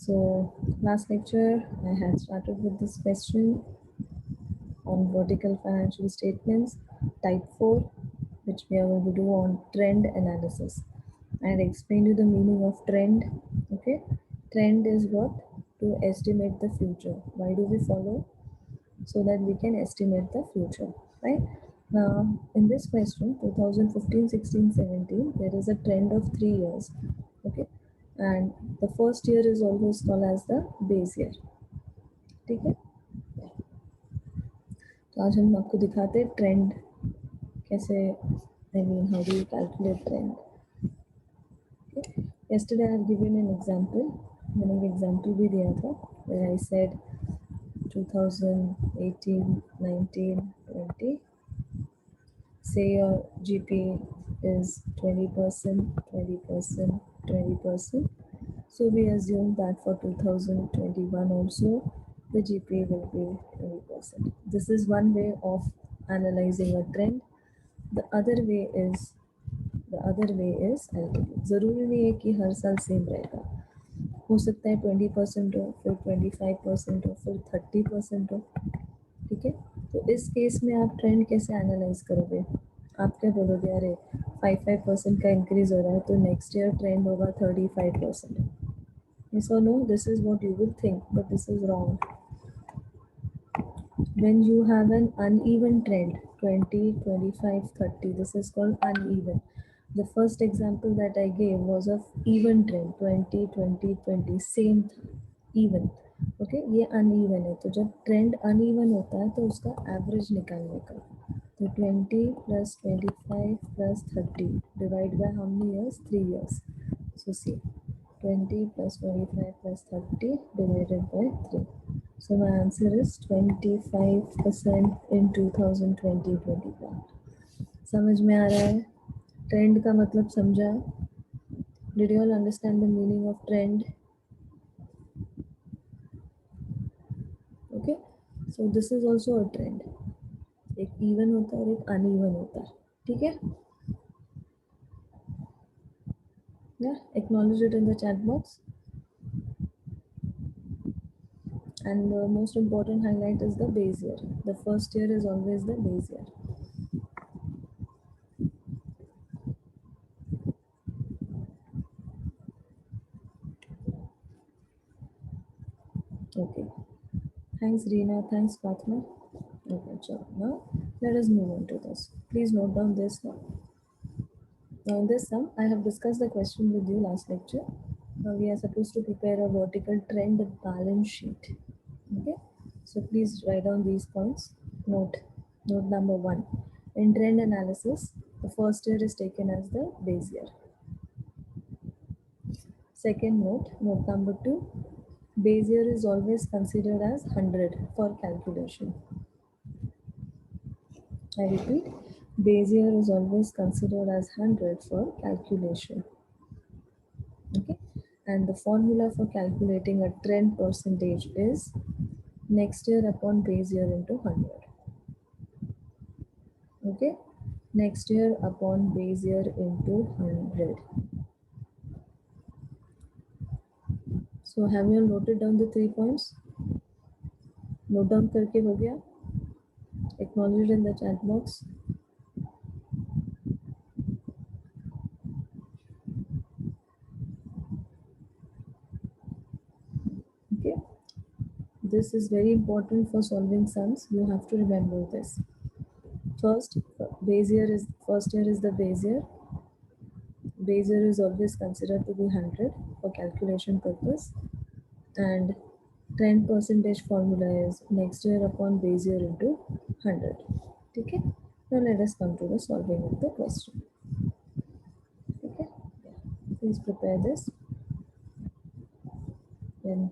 So last lecture I had started with this question on vertical financial statements type 4, which we are going to do on trend analysis. I had explained you the meaning of trend. Okay, trend is what? To estimate the future. Why do we follow? So that we can estimate the future, right? Now in this question 2015, 16, 17, there is a trend of 3 years. Okay, and the first year is always called as the base year. ठीक है, तो आज हम आपको दिखाते हैं trend कैसे, I mean how do you calculate trend. Okay. Yesterday I have given an example, मैंने एक example भी दिया था where I said 2018, 19, 20, say your GP is 20%, 20%, 20%. So we assume that for 2021 also the GPA will be 20%. This is one way of analyzing a trend. The other way is LTV. ज़रूरी नहीं है कि हर साल same रहेगा, हो सकता है 20% हो, फिर 25% हो, फिर 30% हो. ठीक है, तो इस केस में आप ट्रेंड कैसे एनालाइज करोगे? आप क्या बोलोगे, अरे 5% का इंक्रीज हो रहा है तो नेक्स्ट ईयर ट्रेंड होगा 35%. Yes or no? This is what you would think, but this is wrong. When you have an uneven trend, 20, 25, 30, this is called uneven. The first example that I gave was of even trend, 20, 20, 20, same even. Okay, ये uneven है, तो जब trend uneven होता है तो उसका average निकालने का, तो 20 plus 25 plus 30 divide by how many years? 3 years. So see, 20 plus 25 plus 30 divided by 3. So my answer is 25% in 2020-21. समझ में आ रहा है? ट्रेंड का मतलब समझा? Did you all understand the meaning of trend? Okay, so this is also a trend. एक even होता है और एक uneven होता है. ठीक है? Yeah, acknowledge it in the chat box. And the most important highlight is the base year. The first year is always the base year. Okay. Thanks, Reena. Thanks, Fatma. Okay, so now let us move on to this. Please note down this now. Now in this sum, I have discussed the question with you last lecture. Now we are supposed to prepare a vertical trend balance sheet. Okay, so please write down these points. Note number 1. In trend analysis, the first year is taken as the base year. Second note number 2, base year is always considered as 100 for calculation. I repeat, base year is always considered as 100 for calculation. Okay, and the formula for calculating a trend percentage is next year upon base year into 100. Okay, next year upon base year into 100. So have you noted down the 3 points? Note down करके हो गया? Acknowledge it in the chat box. Okay, this is very important for solving sums. You have to remember this. First, base year is first year is the base year. Base year is always considered to be 100 for calculation purpose, and trend percentage formula is next year upon base year into 100. Okay, now let us come to the solving of the question. Okay, please prepare this. Then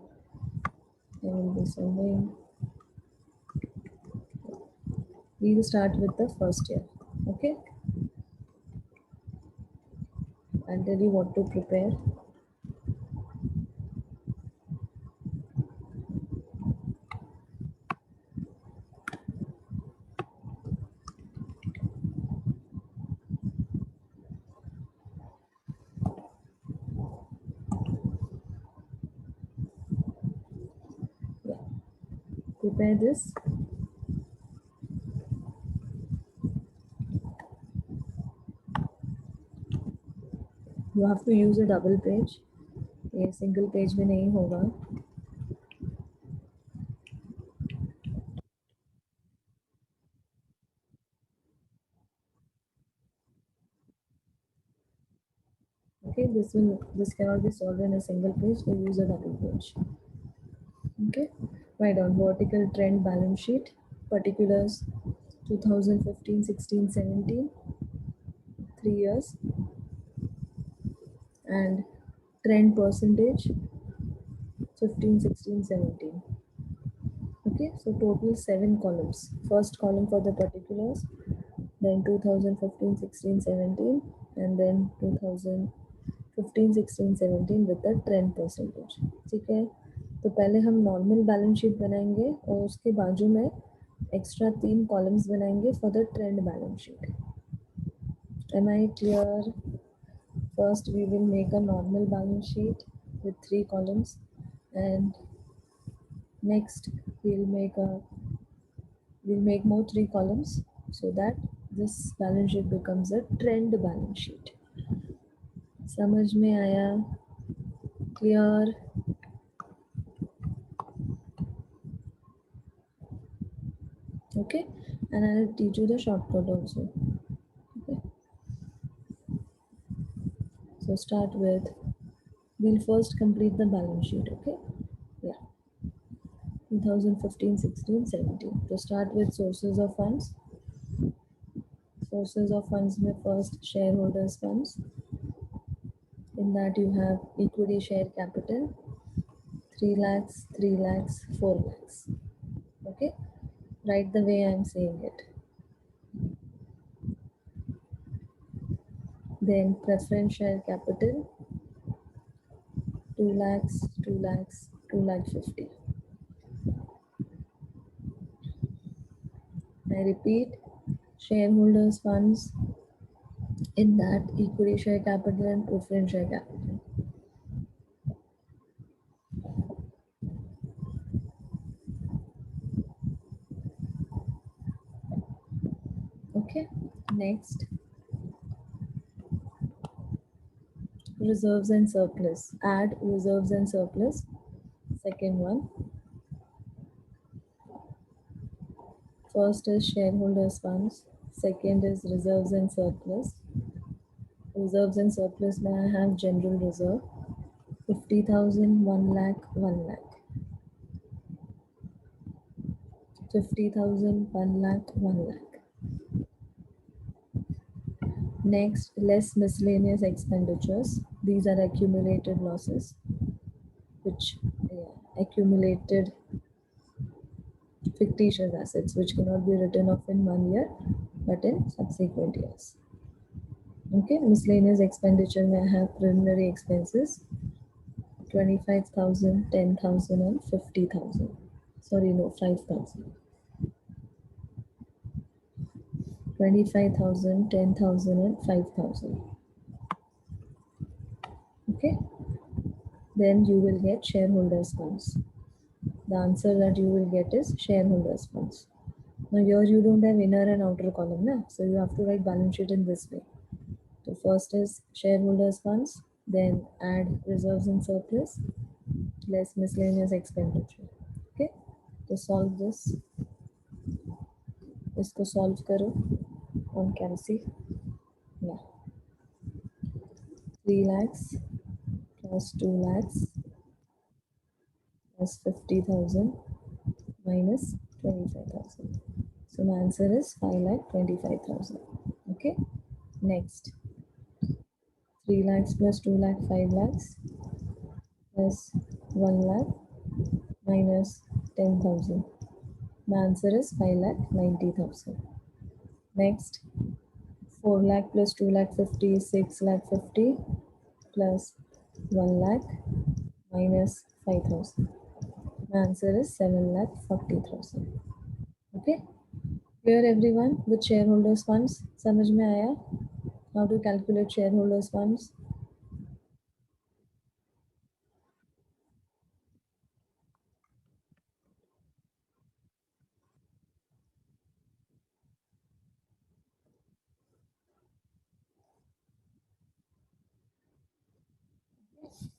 I will be solving. We will start with the first year. Okay, I'll tell you what to prepare. prepare this. You have to use a double page. ये single page में नहीं होगा. Okay, this cannot be solved in a single page, so use a double page. Okay, write down vertical trend balance sheet, particulars 2015, 16, 17, 3 years, and trend percentage 15, 16, 17. Okay, so total 7 columns. First column for the particulars, then 2015, 16, 17, and then 2015, 16, 17 with the trend percentage. ठीक है, तो पहले हम normal balance sheet बनाएंगे और उसके बाजू में एक्स्ट्रा 3 कॉलम्स बनाएंगे for the trend balance sheet. Am I clear? First, we will make a normal balance sheet with 3 columns, and next we'll make more 3 columns so that this balance sheet becomes a trend balance sheet. समझ में आया? Clear? Okay, and I'll teach you the shortcut also. Okay, so start with, we'll first complete the balance sheet. Okay, yeah, 2015, 16, 17. To start with sources of funds. Sources of funds में first shareholders funds. In that you have equity share capital 3 lakhs, 3 lakhs, 4 lakhs. Okay, write the way I am saying it. Then preference share capital 2 lakhs, 2 lakhs, 2 lakh 50. I repeat, shareholders funds, in that equity share capital and preference share capital. Okay, next, reserves and surplus. Add reserves and surplus. Second one. First is shareholders funds. Second is reserves and surplus. Reserves and surplus may I have general reserve 50,000, 1 lakh, 1 lakh. 50,000, 1 lakh, 1 lakh. Next, less miscellaneous expenditures. These are accumulated losses, which accumulated fictitious assets, which cannot be written off in 1 year, but in subsequent years. Okay, miscellaneous expenditure may have preliminary expenses 25,000, 10,000, and 50,000. Sorry, no, 5,000. 25,000, 10,000, and 5,000. Okay, then you will get shareholders funds. The answer that you will get is shareholders funds. Now here you don't have inner and outer column, na? So you have to write balance sheet in this way. So first is shareholders funds, then add reserves and surplus, less miscellaneous expenditure. Okay, to solve this, इसको solve करो on CALC. Yeah, 3 lakhs plus 2 lakhs plus 50,000 minus 25,000. So my answer is 5,25,000. Okay, next 3 lakhs plus 2 lakh, 5 lakhs plus 1 lakh minus 10,000. My answer is 5,90,000. Next, 4 lakh plus 2 lakh 50 is 6 lakh 50 plus 1 lakh minus 5,000. My answer is 7,40,000. Okay, clear everyone with shareholders funds? समझ में आया? How to calculate shareholders funds?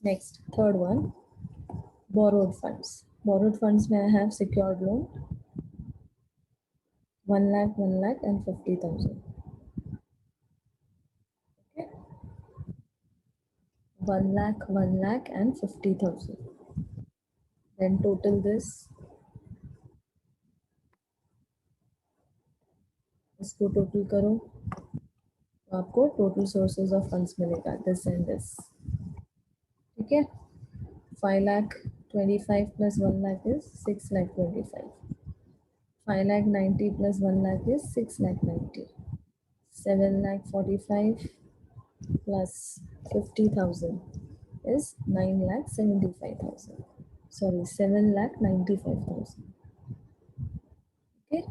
Next, third one, borrowed funds. Borrowed funds may I have secured loan 1 lakh, 1 lakh and 50,000. Okay, 1 lakh, 1 lakh and 50,000. Then total this, इसको total करो तो आपको total sources of funds मिलेगा this and this. ठीक है, 5 lakh 25 plus 1 lakh is 6 lakh 25. 5 lakh 90 plus 1 lakh is 6 lakh 90. 7 lakh 45 plus 50,000 is 9 lakh 75,000. Sorry, 7 lakh 95,000. Okay,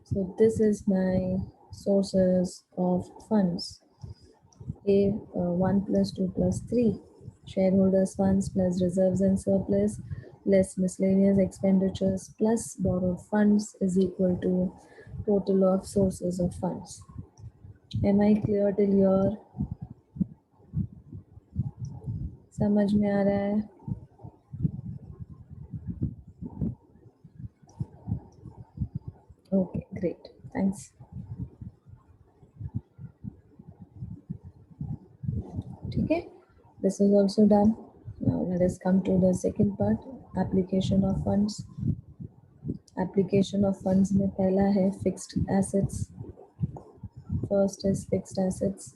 so this is my sources of funds. A 1 plus 2 plus 3, shareholders funds plus reserves and surplus less miscellaneous expenditures plus borrowed funds is equal to total of sources of funds. Am I clear till here? समझ में आ रहा है? Okay, great. Thanks. Okay, this is also done. Now let us come to the second part, application of funds. Application of funds में पहला है fixed assets. First is fixed assets.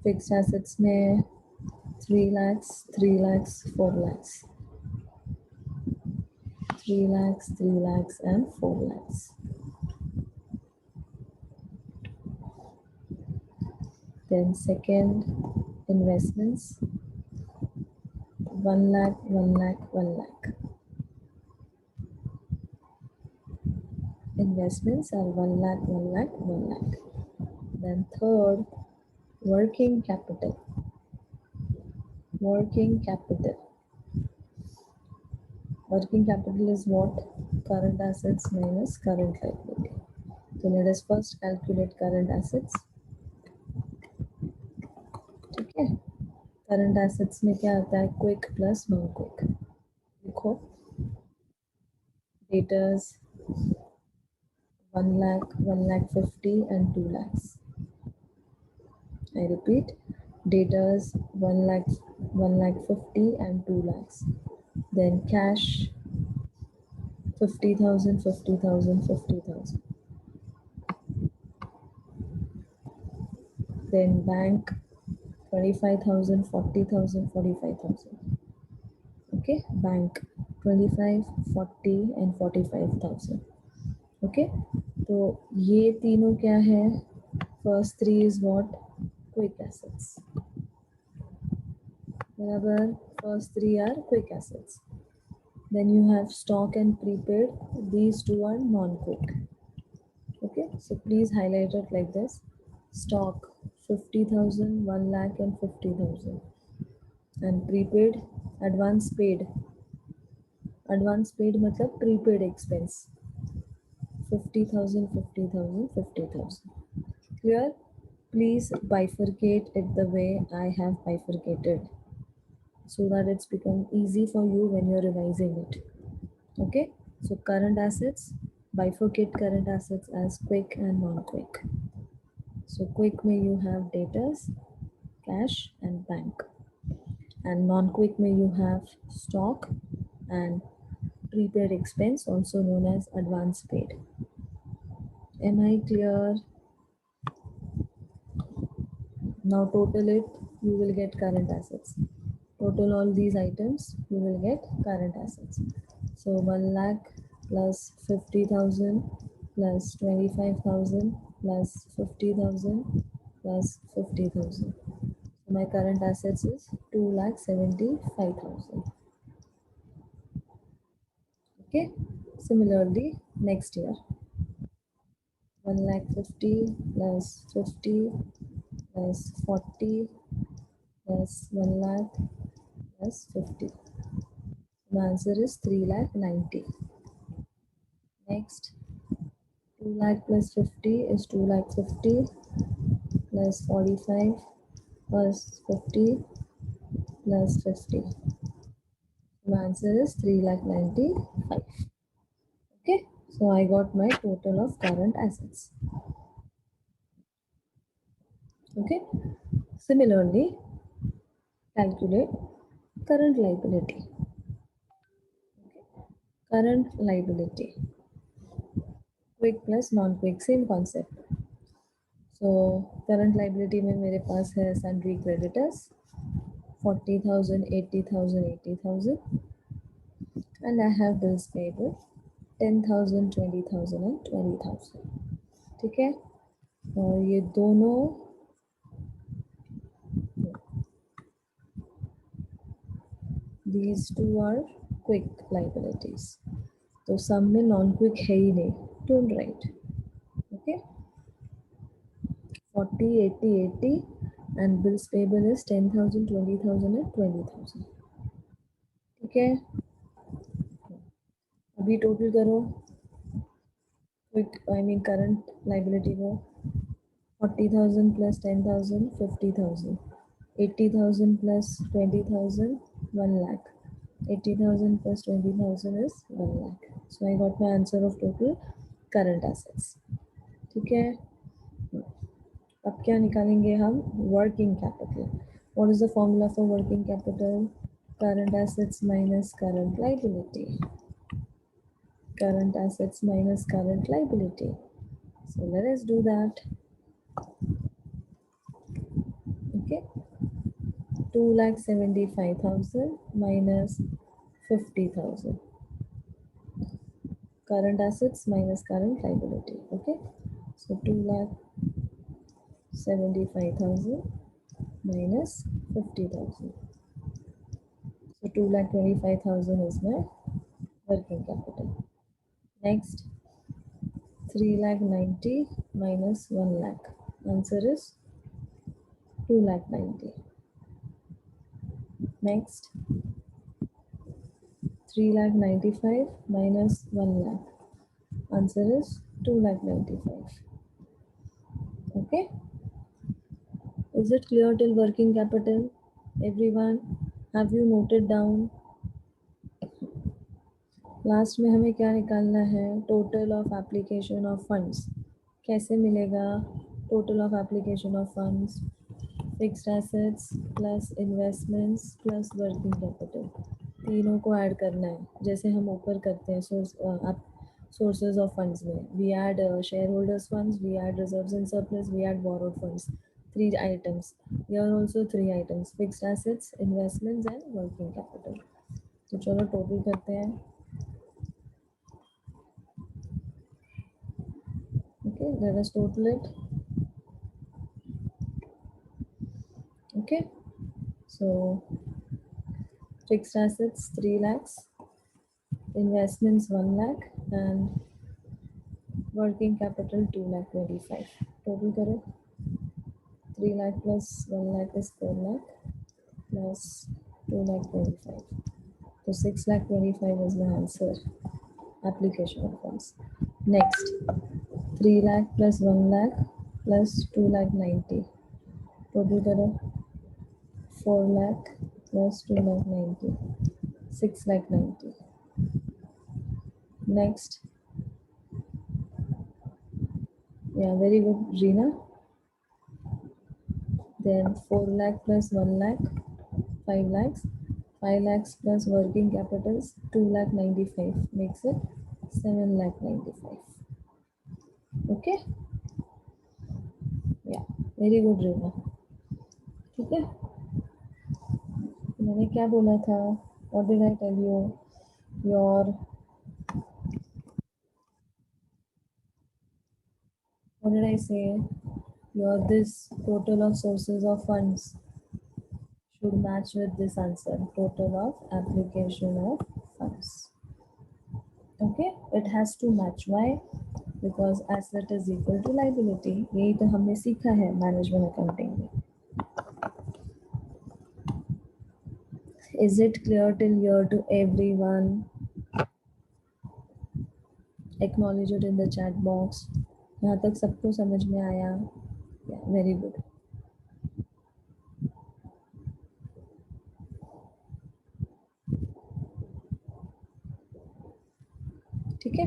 Fixed assets में 3 lakhs, 3 lakhs, 4 lakhs. 3 lakhs, 3 lakhs and 4 lakhs. Then second, investments, 1 lakh, 1 lakh, 1 lakh. Investments are 1 lakh, 1 lakh, 1 lakh. Then third, working capital. Working capital. Working capital is what? Current assets minus current liability. So let us first calculate current assets. ठीक है, current assets में क्या आता है? Quick plus non quick. देखो, debtors 1 lakh, 1 lakh 50 and 2 lakhs. I repeat, debtors 1 lakh, 1 lakh 50 and 2 lakhs. Then cash 50,000, 50,000, 50,000. Then bank 25,000, 40,000, 45,000. Okay, bank 25, 40 and 45,000. Okay, तो ये तीनों क्या है? First three is what? Quick assets. बराबर, first three are quick assets. Then you have stock and prepaid. These two are non-quick. Okay, so please highlight it like this. Stock 50,000, 1 lakh and 50,000. And prepaid, advance paid. Advance paid मतलब prepaid expense. 50,000, 50,000, 50,000. Clear? Please bifurcate it the way I have bifurcated, so that it's become easy for you when you're revising it. Okay, so current assets, bifurcate current assets as quick and non-quick. So quick may you have debtors, cash and bank, and non-quick may you have stock and prepaid expense, also known as advance paid. Am I clear? Now total it, you will get current assets. Total all these items, you will get current assets. So 1 lakh plus 50,000 plus 25,000 plus 50,000 plus 50,000. So my current assets is 2,75,000. Okay. Similarly, next year, 1 lakh 50 plus 50 plus 40 plus 1 lakh plus 50. The answer is 3 lakh 90. Next, 2 lakh plus 50 is 2 lakh 50 plus 45 plus 50 plus 50. My answer is 3,95,000. Okay, so I got my total of current assets. Okay, similarly, calculate current liability. Okay. Current liability, quick plus non-quick, same concept. So current liability में मेरे पास है sundry creditors 40,000, 80,000, 80,000, and I have bills payable 10,000, 20,000 and 20,000. ठीक है, और ये दोनों these two are quick liabilities. तो सम में नॉन क्विक है ही नहीं, don't write. Okay, 40, 80, 80 and bills payable is 10,000, 20,000 and 20,000. ठीक है, अभी टोटल करो quick I mean current liability को 40,000 plus 10,000 50,000, 80,000 plus 20,000 1 lakh, 80,000 plus 20,000 is 1 lakh. So I got my answer of total current assets. ठीक है, अब क्या निकालेंगे हम? Working capital. What is the formula for working capital? Current assets minus current liability. Current assets minus current liability. So let us do that. Okay, 2,75,000 minus 50,000. Current assets minus current liability. Okay, so 2,75,000 minus 50,000. So 2,25,000 is my working capital. Next, 3,90,000 minus 1 lakh. Answer is 2,90,000. Next, 3,95,000 minus 1 lakh. Answer is 2,95,000. Okay. Is it clear till working capital? Everyone, have you noted down? Last में हमें क्या निकालना है? Total of application of funds. कैसे मिलेगा total of application of funds? Fixed assets plus investments plus working capital, तीनों को add करना है जैसे हम ऊपर करते हैं sources of funds में. We add shareholders funds, we add reserves and surplus, we add borrowed funds. 3 items. Here also 3 items: fixed assets, investments and working capital. तो चलो टोटल करते हैं. Okay, let us total it. Okay, so fixed assets 3 lakhs, investments 1 lakh and working capital 2,25,000. Total करो. 3 lakh plus 1 lakh is 4 lakh plus 2,25,000. So 6,25,000 is the answer. Application of funds. Next, 3 lakh plus 1 lakh plus 2,90,000. Total करो. 4 lakh plus 2,90,000. 6,90,000. Next. Yeah, very good, Reena. Then 4 lakh plus 1 lakh, 5 lakhs. 5 lakhs plus working capitals 2,95,000 makes it 7,95,000. Okay. Yeah, very good, Reena. ठीक है, मैंने क्या बोला था? What did I tell you? What did I say? Your this total of sources of funds should match with this answer, total of application of funds. Okay, it has to match. Why? Because asset is equal to liability. यही तो हमने सीखा है management accounting में. Is it clear till here to everyone? Acknowledge it in the chat box. यहाँ तक सबको समझ में आया? Yeah, very good. ठीक है,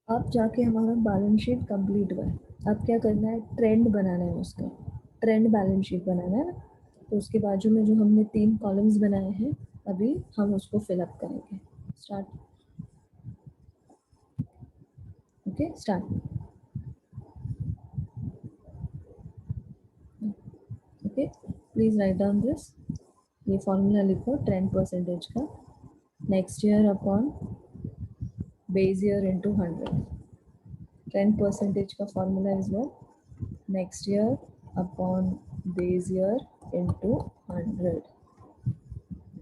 अब जाके हमारा बैलेंस शीट कंप्लीट हुआ है। अब क्या करना है, ट्रेंड बनाना है, उसका ट्रेंड बैलेंस शीट बनाना है ना। तो उसके बाजू में जो हमने 3 कॉलम्स बनाए हैं, अभी हम उसको फिलअप करेंगे। Start. Okay, start. Okay, please write down this. ये फॉर्मूला लिखो ट्रेंड परसेंटेज का। Next year upon base year into 100। Trend percentage का formula is what, next year upon base year into 100।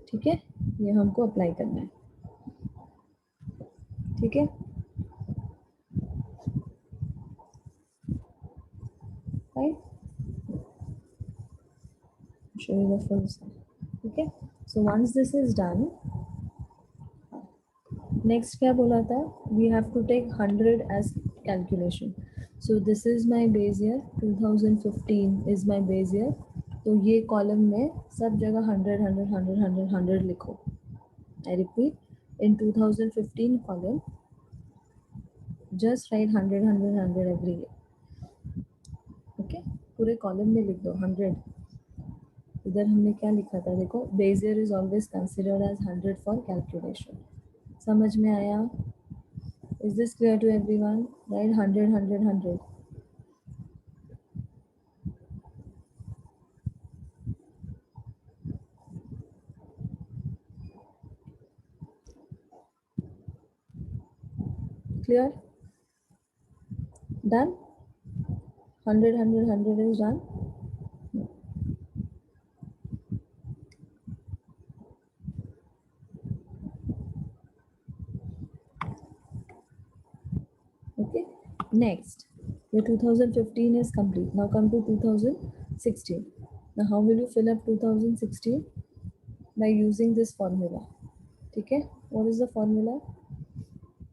ठीक है, ये हमको अप्लाई करना है। ठीक है, right, show you the full sum. Okay, so once this is done, next क्या बोला था, we have to take 100 as calculation. So this is my base year, 2015 is my base year. तो ये कॉलम में सब जगह 100 100 100 100 100 लिखो। I repeat, in 2015 column just write 100 100 100 every year. Okay, पूरे कॉलम में लिख दो 100। इधर हमने क्या लिखा था, देखो, base year is always considered as 100 for calculation. समझ में आया? Is this clear to everyone? Right, 100 100 100। Clear? Done? 100 100 100 is done. Okay, next, your 2015 is complete. Now come to 2016. Now how will you fill up 2016? By using this formula. ठीक है, what is the formula?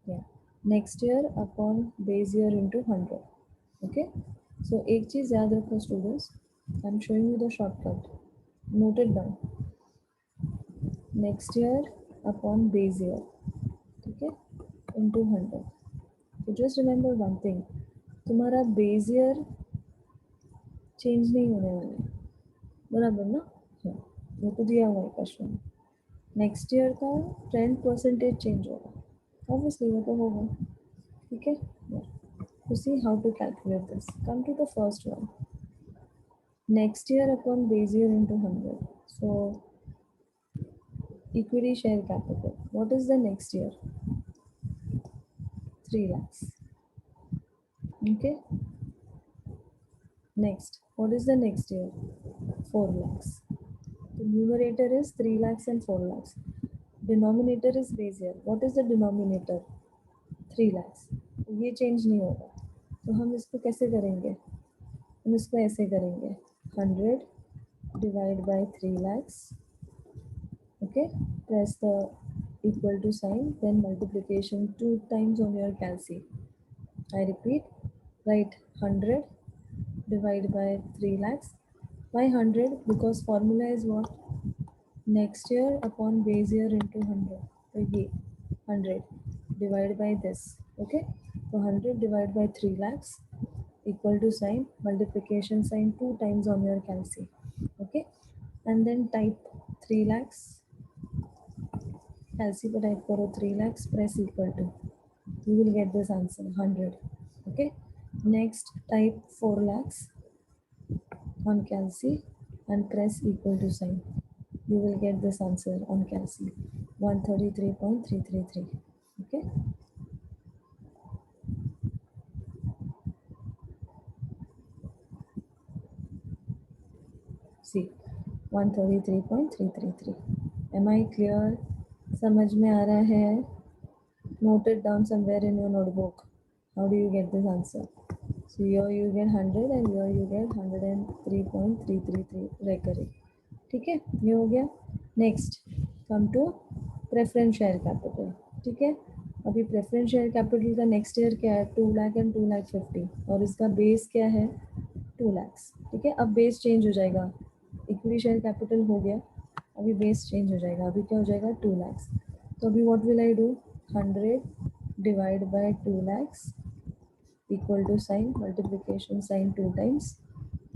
Yeah, next year upon base year into 100. Okay, so एक चीज याद रखो students, I'm showing you the shortcut. Note it down. Next year upon base year, ठीक है, into 100. So just remember one thing, तुम्हारा base year change नहीं होने वाला है, बराबर ना? हाँ, वो तो दिया हुआ है क्वेश्चन। नेक्स्ट ईयर का ट्रेंड परसेंटेज चेंज होगा, ऑब्वियसली वो तो होगा। ठीक है, to see how to calculate this, come to the first one. Next year upon base year into 100. So equity share capital, what is the next year? 3 lakhs. Okay, next, what is the next year? 4 lakhs. The numerator is 3 lakhs and 4 lakhs. Denominator is base year. What is the denominator? 3 lakhs. ये change नहीं होगा, तो हम इसको कैसे करेंगे? हम इसको ऐसे करेंगे, 100 divide by 3 lakhs. Okay, press the equal to sign, then multiplication 2 times on your calci. I repeat, write 100 divided by 3 lakhs. Why 100? Because formula is what? Next year upon base year into 100. So ये 100 divided by this. Okay, so 100 divided by 3 lakhs equal to sign, multiplication sign 2 times on your calci. Okay, and then type 3 lakhs, calci पर type करो 3 lakhs, press equal to, you will get this answer 100. Okay, next type 4 lakhs on calci and press equal to sign, you will get this answer on calci, 133.333. Okay, see, 133.333. Am I clear? समझ में आ रहा है? Note it down somewhere in your notebook. How do you get this answer? So here you get 100 and here you get 103.333 recurring. ठीक है, ये हो गया। Next, come to preference share capital. ठीक है, अभी प्रेफरेंस शेयर कैपिटल का next year क्या है? 2 लाख एंड 2 लाख 50, और इसका बेस क्या है? 2 lakhs. ठीक है, अब बेस चेंज हो जाएगा, इक्विटी शेयर कैपिटल हो गया, अभी बेस चेंज हो जाएगा, अभी क्या हो जाएगा? 2 lakhs. तो अभी what will I do? 100 divide by 2 lakhs equal to sign multiplication sign 2 times.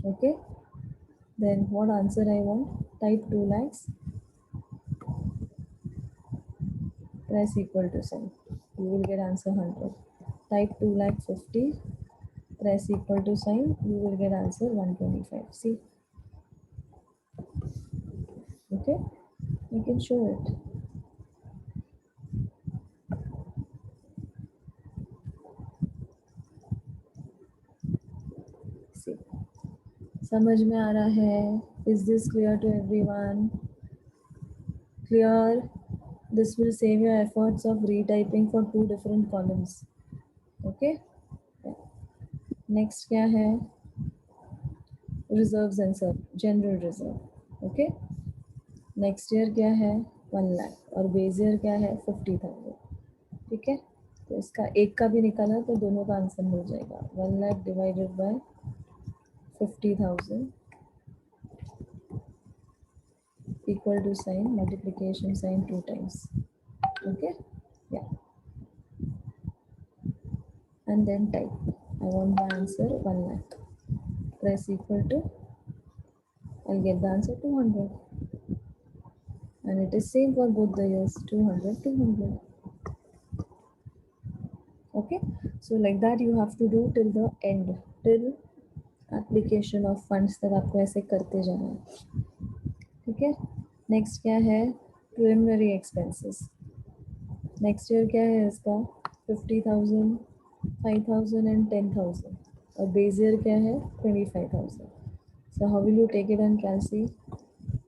Okay, then what answer I want? Type 2 lakhs, press equal to sign. You will get answer 100. Type 2 lakh 50, press equal to sign. You will get answer 125. See, okay, I can show it. See, समझ में आ रहा है? Is this clear to everyone? Clear? This will save your efforts of retyping for 2 different columns. Okay? Next क्या है? Reserves and general reserve. Okay? Next year क्या है? 1 लाख और base year क्या है? 50,000. ठीक है, तो इसका एक का भी निकाला तो दोनों का आंसर मिल जाएगा. 1 lakh divided by 50,000 equal to sign multiplication sign 2 times. Okay, yeah, and then type. I want the answer 1 lakh. Press equal to. I'll get the answer 200. And it is same for both the years, 200, 200. Okay, so like that you have to do till the end, till application of funds तक आपको ऐसे करते जाना है. ठीक है, next क्या है? Preliminary expenses. नेक्स्ट ईयर क्या है इसका? 50,000, 5,000 एंड 10,000. और बेस ईयर क्या है? 25,000. So how will you take it on calci?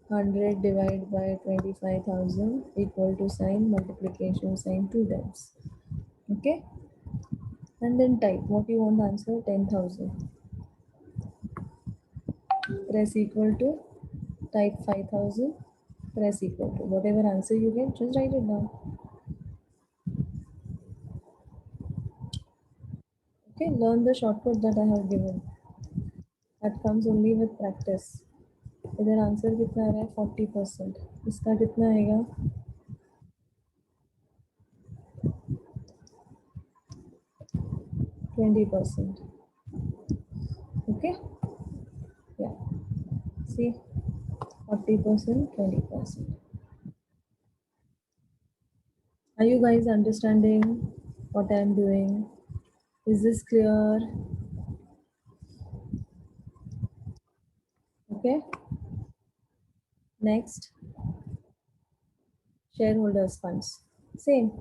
100 divided by 25,000 equal to sign multiplication sign 2 times. Okay, and then type what you want to answer. 10,000. Press equal to, type 5,000, press equal to. Whatever answer you get, just write it down. Okay, learn the shortcut that I have given. That comes only with practice. इधर answer कितना आ रहा है? 40%. इसका कितना आएगा? 20%. Okay, yeah, see, 40%, 20%. Are you guys understanding what I am doing? Is this clear? Okay, next, shareholders funds. Same,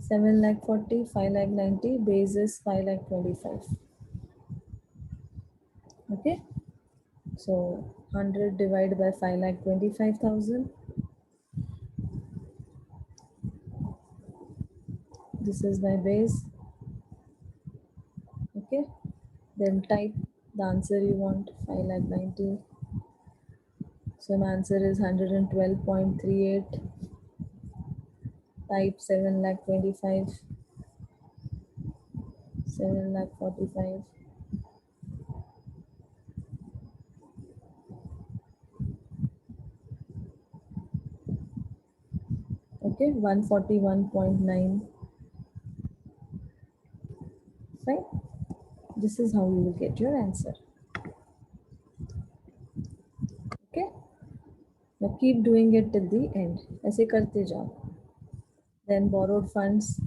7 lakh 40, 5 lakh 90, base is 5 lakh 25. Okay, so 100 divided by 5 lakh 25,000. This is my base. Okay, then type the answer you want. 5 lakh 90. So my answer is 112.38. Type 7 lakh 25. 7 lakh 45. Okay, 141.9. Fine. This is how you will get your answer. Okay, now keep doing it till the end. ऐसे करते जाओ. Then borrowed funds.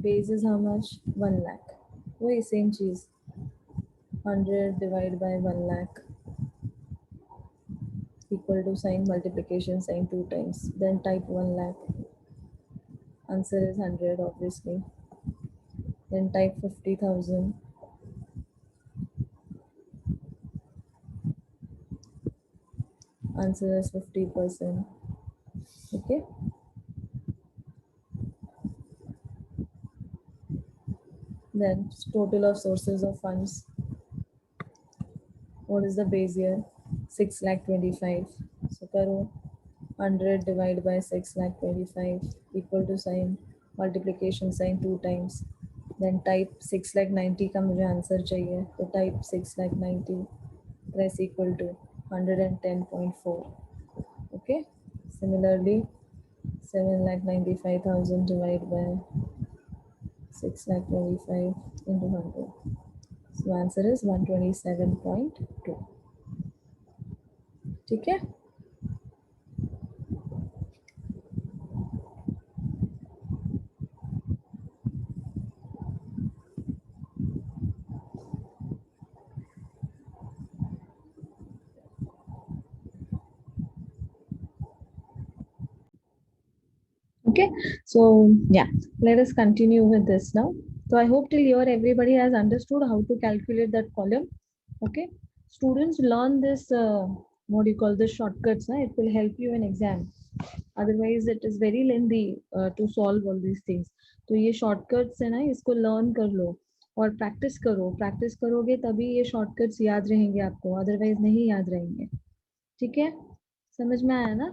Base is how much? 1 lakh. वही same चीज. 100 divided by 1 lakh equal to sign multiplication sign 2 times. Then type 1 lakh. Answer is 100 obviously. Then type 50,000. Answer is 50%. Okay, then total of sources of funds. What is the base year? 6 lakh 25. So karo 100 divided by 6 lakh 25 equal to sign multiplication sign 2 times. Then type 6 lakh 90 का मुझे answer चाहिए, तो type 6 lakh 90, press equal to 110.4. Okay, similarly 7,95,000 divided by 6,25,000 into 100. So answer is 127.2. ठीक है? Okay, so yeah, let us continue with this now. So I hope till here everybody has understood how to calculate that column. Okay, students learn this what do you call the shortcuts, it will help you in exam. Otherwise it is very lengthy to solve all these things. तो ये shortcuts है ना, इसको learn कर लो और practice करो. Practice करोगे तभी ये shortcuts याद रहेंगे आपको, otherwise नहीं याद रहेंगे. ठीक है, समझ में आया ना?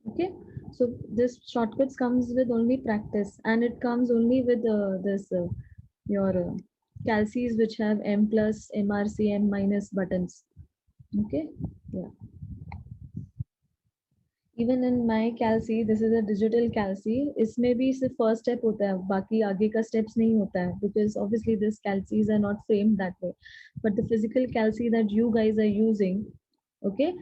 Okay, so this shortcuts comes with only practice, and it comes only with this your calcs which have m plus, mrc, m minus buttons. Okay, yeah. Even in my calc, this is a digital calc. इसमें भी सिर्फ first step होता है, बाकी आगे का steps नहीं होता है, because obviously this calcs are not framed that way. But the physical calc that you guys are using, okay,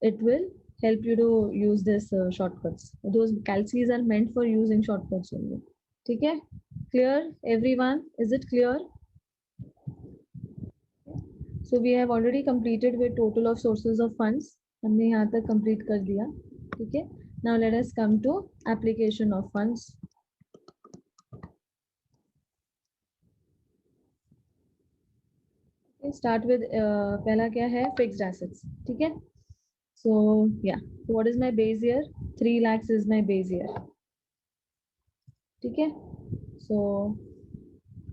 it will help you to use this shortcuts. Those calcs are meant for using shortcuts only. ठीक है? Clear everyone? Is it clear? So we have already completed with total of sources of funds. हमने यहाँ तक complete कर दिया. ठीक है? Now let us come to application of funds. Okay, start with पहला क्या है? Fixed assets. ठीक है? So yeah, what is my base year? 3 lakhs is my base year. ठीक है? So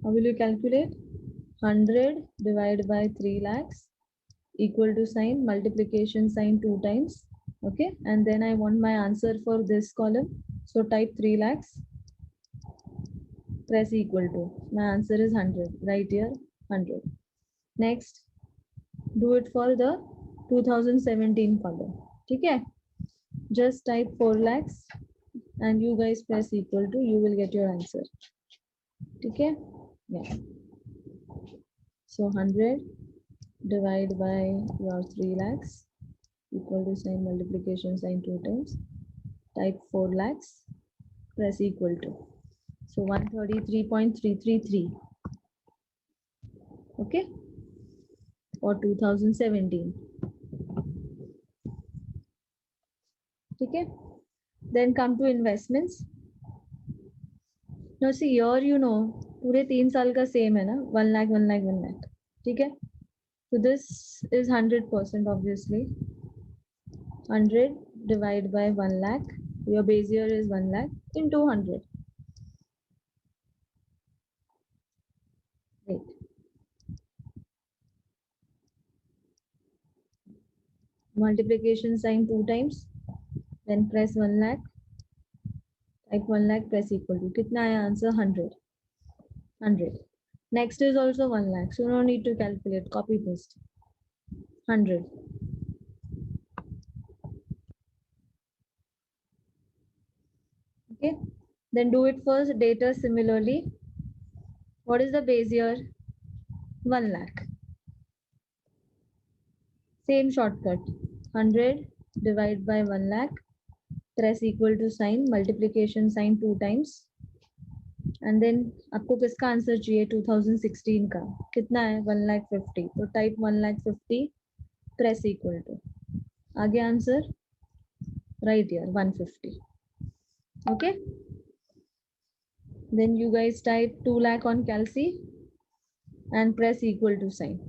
how will you calculate? 100 divided by 3 lakhs equal to sign multiplication sign 2 times. Okay, and then I want my answer for this column. So type 3 lakhs, press equal to. My answer is 100. Right here, 100. Next, do it for the 2017 column. Okay, just type 4 lakhs and you guys press equal to. You will get your answer. Okay, yeah. So 100 divided by your 3 lakhs equal to sign multiplication sign 2 times. Type 4 lakhs, press equal to. So 133.333. Okay, for 2017. Okay, then come to investments. Now see here, you know, पूरे 3 साल का same है ना, 1 lakh, 1 lakh, 1 lakh. ठीक है? So this is 100% obviously. 100 divided by 1 lakh. Your base year is 1 lakh into 100. Wait. Multiplication sign 2 times. Then press 1 lakh. Type 1 lakh, press equal to. कितना आया answer? 100. 100. Next is also 1 lakh. So no need to calculate. Copy paste. 100. Okay. Then do it for data similarly. What is the base year? 1 lakh. Same shortcut. 100 divided by 1 lakh. Press equal to sign. Multiplication sign 2 times. And then आपको किसका answer चाहिए? 2016 का. कितना है? 1,50,000. तो type 1,50,000. Press equal to. आगे answer right here 150. Okay. Then you guys type 2 lakh on calc and press equal to sign.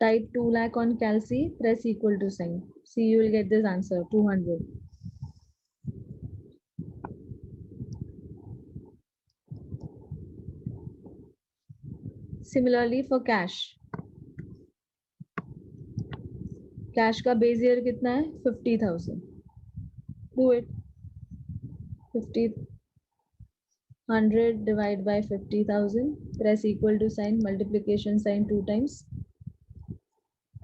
Type 2 lakh on calc, press equal to sign. See, you will get this answer 200. Similarly for cash. Cash का base year कितना है? 50,000. Do it. 100 divided by 50,000. Press equal to sign. Multiplication sign 2 times.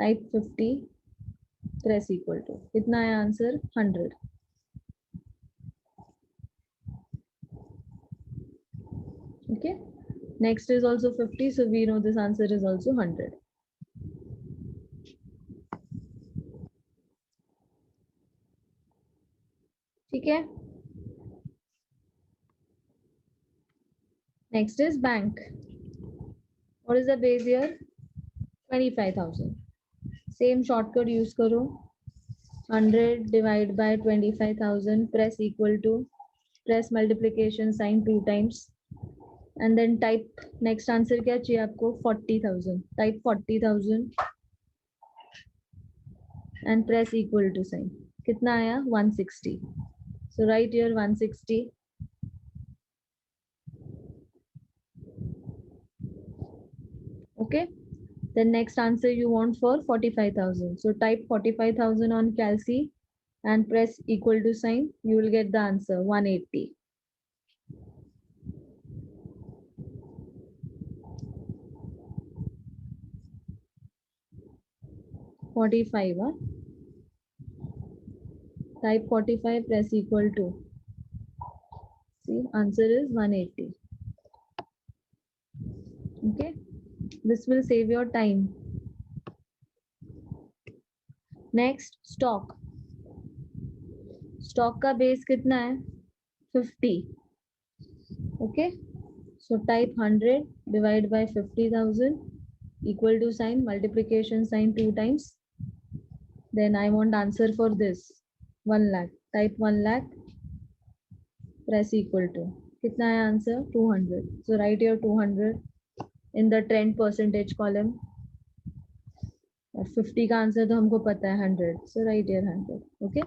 Type 50. Press equal to कितना है answer 100. Okay, next is also 50, so we know this answer is also 100. ठीक है. Next is bank. What is the base here? 25,000. Same shortcut use करो. 100 divide by 25,000, press equal to, press multiplication sign 2 times, and then type next answer क्या चाहिए आपको 40,000. Type 40,000 and press equal to sign. कितना आया 160. So write here 160. Okay, the next answer you want for 45,000. So type 45,000 on calci and press equal to sign. You will get the answer 180. Huh? Type 45, press equal to. See, answer is 180. Okay, this will save your time. Next, stock. Stock का base कितना है 50. Okay, so type 100 divide by 50,000 equal to sign multiplication sign 2 times. Then I want answer for this 1 lakh. Type 1 lakh, press equal to. कितना है answer 200. So write here 200 in the trend percentage column. और 50 का answer तो हमको पता है 100. So write here 100. Okay.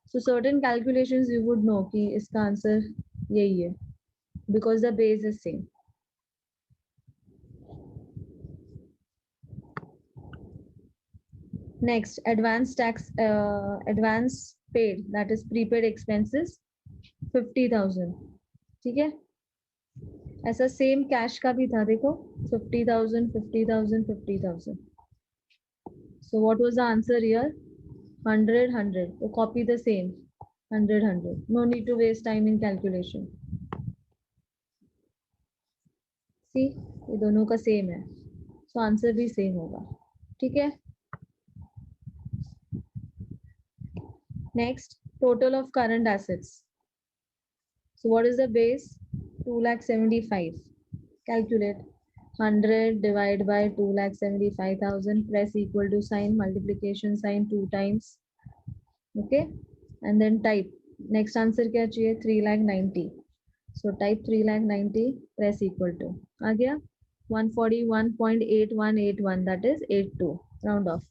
So certain calculations you would know कि इसका आंसर यही है because the base is same. Next, advance tax, advance paid, that is prepaid expenses 50,000. ठीक है. ऐसा सेम कैश का भी था देखो 50,000 50,000 50,000. So what was the answer here? 100 100. So copy the same 100 100. No need to waste time in calculation. See, ये दोनों का सेम है, so आंसर भी सेम होगा. ठीक है. Next, total of current assets. So what is the base? 2,75,000. Calculate 100 divided by 2,75,000. Press equal to sign multiplication sign 2 times. Okay, and then type next answer क्या चाहिए 3,90,000. So type 3,90,000. Press equal to आ गया 141.8181, that is 82. Round off.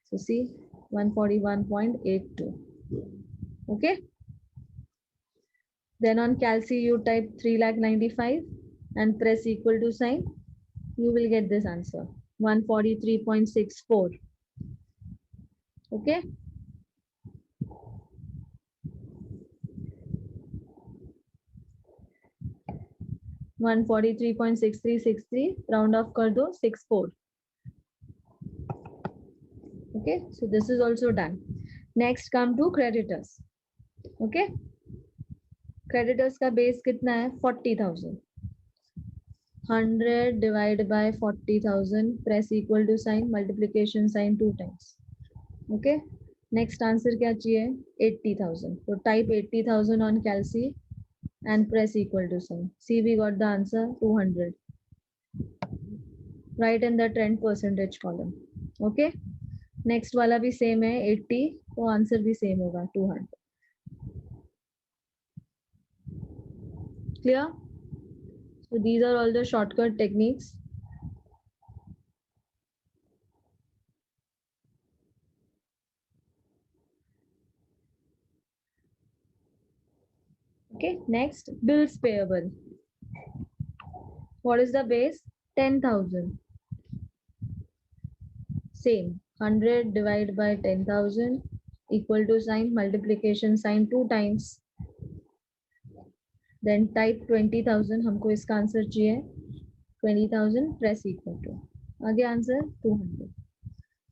So see 141.82. Okay. Then on calci you type 3,95,000 and press equal to sign. You will get this answer 143.64. Okay. One 143.6363 round off कर दो 64. Okay, so this is also done. Next come to creditors. Okay, creditors का base कितना है 40,000. 100 divided by 40,000. Press equal to sign multiplication sign 2 times. Okay, next answer क्या चाहिए 80,000. So type 80,000 on calci and press equal to sign. See, we got the answer 200. Write in the trend percentage column. Okay, next वाला भी same है 80, तो answer भी same होगा 200. Clear? So these are all the shortcut techniques. Okay, next bills payable. What is the base? 10,000. Same 100 divided by 10,000 equal to sign multiplication sign 2 times. Then type 20,000. हमको इसका answer चाहिए 20,000. Press equal to. आगे answer 200.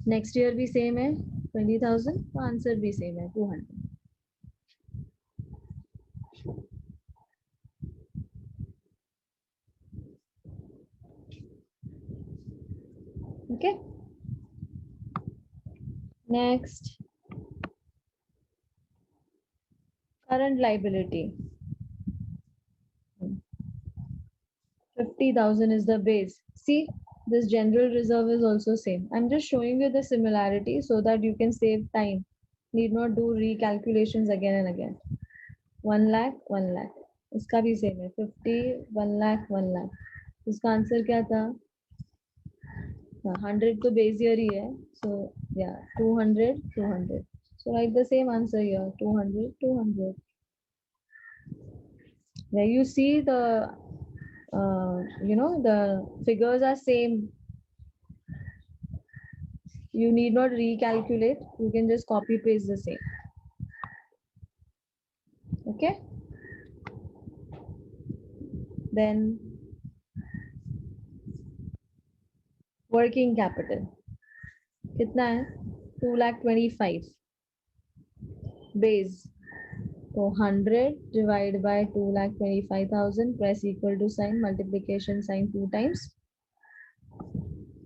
Next year भी same है 20,000, तो answer भी same है 200. Okay. Next, current liability. 50,000 is the base. See, this general reserve is also same. I'm just showing you the similarity so that you can save time. Need not do recalculations again and again. 1 lakh, 1 lakh. इसका भी same है 50, 1 lakh, 1 lakh. इसका answer क्या था? 100 तो base year ही है. So yeah, 200, 200. So write the same answer here, 200, 200. Where you see the the figures are same. You need not recalculate. You can just copy paste the same. Okay. Then working capital. कितना है? 2,25,000. Base. So 100 divided by 2,25,000. Press equal to sign. Multiplication sign 2 times.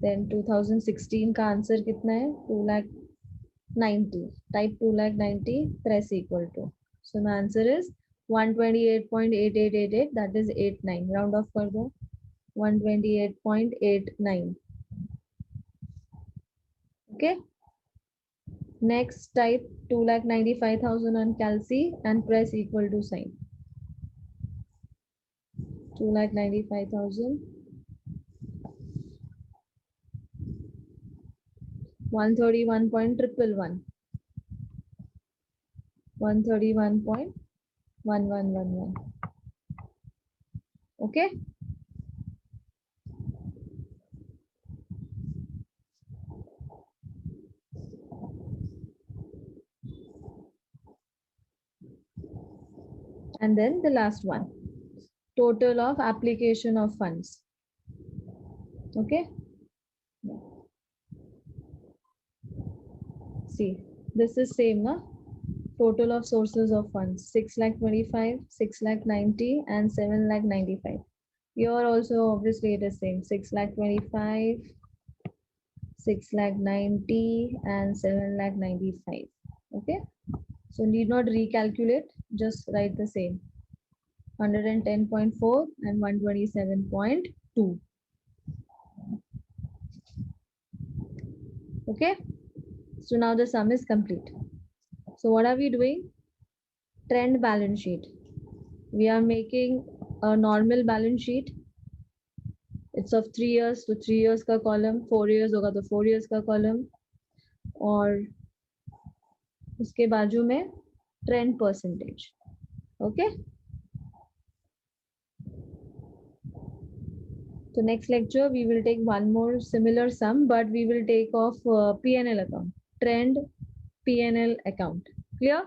Then 2016 का answer कितना है? 2,90,000. Type 2,90,000. Press equal to. So my answer is 128.8888. That is 89. Round off कर दो. 128.89. Okay. Next, type 2,95,000 on Calci and press equal to sign. 2,95,000. 131.111. 131.1111. Okay. And then the last one, total of application of funds. Okay. See, this is same, na? Total of sources of funds 6,25,000, 6,90,000, and 7,95,000. Here also obviously it is same 6,25,000, 6,90,000, and 7,95,000. Okay. So need not recalculate, just write the same 110.4 and 127.2. Okay. So now the sum is complete. So what are we doing? Trend balance sheet. We are making a normal balance sheet. It's of 3 years, so 3 years का column, 4 years होगा तो 4 years का column, और उसके बाजू में trend percentage. Okay. So next lecture we will take one more similar sum, but we will take off P&L account, trend P&L account. Clear?